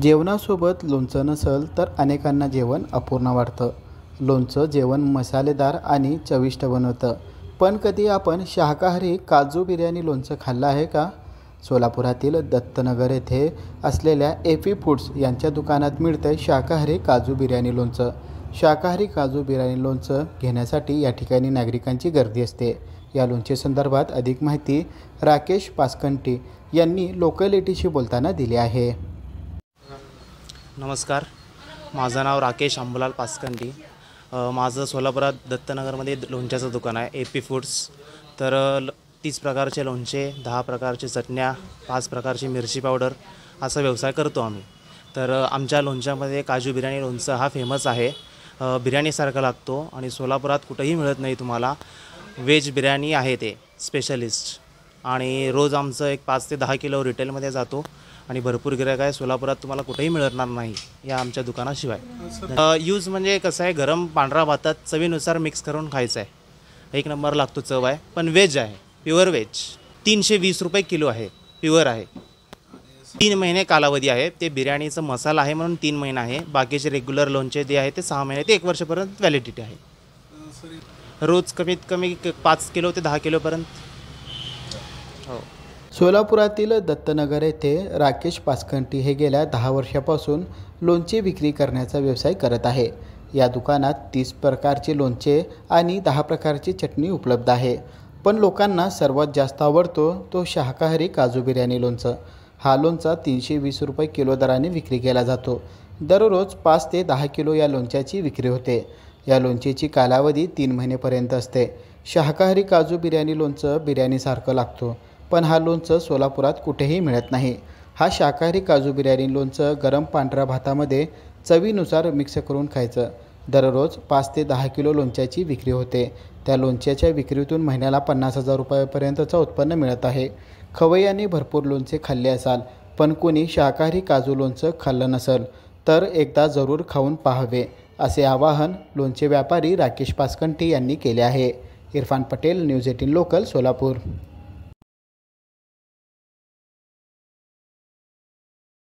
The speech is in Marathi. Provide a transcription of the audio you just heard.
जेवणासोबत लोणचं नसेल तर अनेकांना जेवण अपूर्ण वाटतं. लोणचं जेवण मसालेदार आणि चविष्ट बनवतं. पण कधी आपण शाकाहारी काजू बिर्याणी लोणचं खाल्लं आहे का? सोलापुरातील दत्तनगर येथे असलेल्या एपी फूड्स यांच्या दुकानात मिळतं शाकाहारी काजू बिर्याणी लोणचं. शाकाहारी काजू बिर्याणी लोणचं घेण्यासाठी या ठिकाणी नागरिकांची गर्दी असते. या लोणचे संदर्भात अधिक माहिती राकेश पासकंटी यांनी लोकॅलिटीशी बोलताना दिली आहे. नमस्कार, माझं नाव राकेश अंबुलाल पासकंडी. माझं सोलापुरात दत्तनगरमध्ये लोणच्याचं दुकान आहे एपी फूड्स. तर 30 प्रकारचे लोणचे, 10 प्रकारचे चटण्या, 5 प्रकारची मिरची पावडर असा व्यवसाय करतो आम्ही. तर आमच्या लोणच्यामध्ये काजू बिर्याणी लोणचं हा फेमस आहे. बिर्याणीसारखा लागतो आणि सोलापुरात कुठंही मिळत नाही तुम्हाला. व्हेज बिर्याणी आहे ते स्पेशलिस्ट. आणि रोज आमचं एक 5 ते 10 किलो रिटेलमध्ये जातो आणि भरपूर गिराईक आहे. सोलापुरात तुम्हाला कुठेही मिळणार नाही या आमच्या दुकानाशिवाय. यूज म्हणजे कसं आहे, गरम पांढरा भातात चवीनुसार मिक्स करून खायचं आहे. एक नंबर लागतो, चव आहे. पण व्हेज आहे, प्युअर व्हेज. 320 रुपये किलो आहे, प्युअर आहे. 3 महिने कालावधी आहे. ते बिर्याणीचं मसाला आहे म्हणून 3 महिने आहे. बाकीचे रेग्युलर लोणचे जे आहे ते 6 महिने ते 1 वर्षापर्यंत व्हॅलिडिटी आहे. रोज कमीत कमी 5 किलो ते 10 किलोपर्यंत. हो. सोलापुरातील दत्तनगर येथे राकेश पासकंटी हे गेल्या 10 वर्षापासून लोणचे विक्री करण्याचा व्यवसाय करत आहे. या दुकानात 30 प्रकारचे लोणचे आणि 10 प्रकारची चटणी उपलब्ध आहे. पण लोकांना सर्वात जास्त आवडतो तो शाकाहारी काजू बिर्याणी लोणचं. हा लोणचा 320 रुपये किलो दराने विक्री केला जातो. दररोज 5 ते 10 किलो या लोणच्याची विक्री होते. या लोणचेची कालावधी 3 महिनेपर्यंत असते. शाकाहारी काजू बिर्याणी लोणचं बिर्याणीसारखं लागतो. पण हा लोणचं सोलापुरात कुठेही मिळत नाही. हा शाकाहारी काजू बिर्याणी लोणचं गरम पांढऱ्या भातामध्ये चवीनुसार मिक्स करून खायचं. दररोज 5 ते 10 किलो लोणच्याची विक्री होते. त्या लोणच्याच्या विक्रीतून महिन्याला 50,000 रुपयापर्यंतचं उत्पन्न मिळत आहे. खवय्यांनी भरपूर लोणचे खाल्ले असाल, पण कोणी शाकाहारी काजू लोणचं खाल्लं नसेल तर एकदा जरूर खाऊन पाहावे, असे आवाहन लोणचे व्यापारी राकेश पासकंटी यांनी केले आहे. Irfan Patel, news 18 local, Solapur.